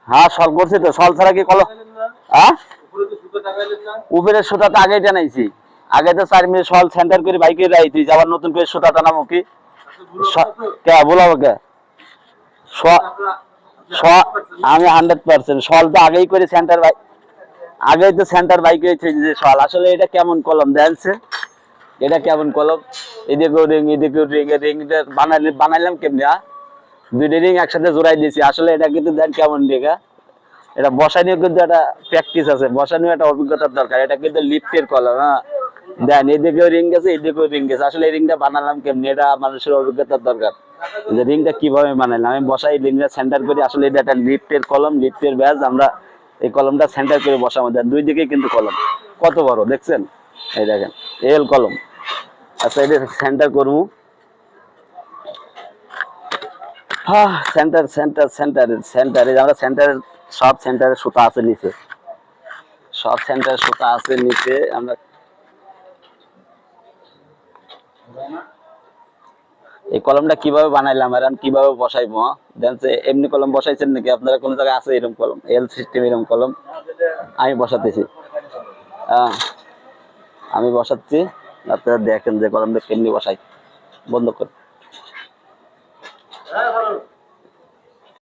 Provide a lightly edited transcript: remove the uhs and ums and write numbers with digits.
হ্যাঁ সল করছি তো, সল ছাড়া কি কলম? হ্যাঁ উপরে সুতা তো আগেই টানাইছি, আগে তো 4 মিনিট সল সেন্টার করে বাইকে রাইছি, আবার নতুন করে সুতা টানাবো কি? কে বলাবো কে? আমি 100% সল তো আগেই করে সেন্টার বাইক, আগেই তো সেন্টার বাইকে যে সল। আসলে এটা কেমন কলম দেখছে, এটা কেমন কলম? এদিকে রিং এদিকে রিং, রিংটা বানাইলাম কেমনি? দুইটা রিং একসাথে জোড়াই দিয়েছি। আসলে এটা কিন্তু দেন কেমন রিং, এটা বসানিও কিন্তু একটা প্র্যাকটিস আছে, বসানিও একটা অভিজ্ঞতার দরকার। এটা কিন্তু লিফটের কলম, হ্যাঁ দেন এদিকেও রিং গেছে এদিকেও রিং গেছে। আসলে এই রিংটা বানালাম কেমনি, এটা মানুষের অভিজ্ঞতার দরকার, যে রিংটা কিভাবে বানাইলাম। আমি বসাই রিংটা সেন্টার করি। আসলে এটা একটা লিফটের কলম, লিফটের ব্যাজ। আমরা এই কলমটা সেন্টার করে বসাবো, দেন দুই দিকে কিন্তু কলম কত বড় দেখছেন, এই দেখেন এল কলম। আচ্ছা এটা সেন্টার করবো, হ্যাঁ সেন্টার সেন্টার সেন্টার সেন্টার, আমরা সেন্টারের সব সেন্টারের সুতা আছে নিচে, সব সেন্টারের সুতা আছে নিচে। আমরা এই কলমটা কিভাবে বানাইলাম আর আমি কিভাবে বসাইবো, দেন এমনি কলম বসাইছেন নাকি আপনারা? কোন জায়গায় আছে এরকম কলম, এল সিস্টেম এরকম কলম? আমি বসাতেছি, আমি বসাচ্ছি, আপনারা দেখেন যে কলমটা কেমনি বসাই। বন্ধ কর।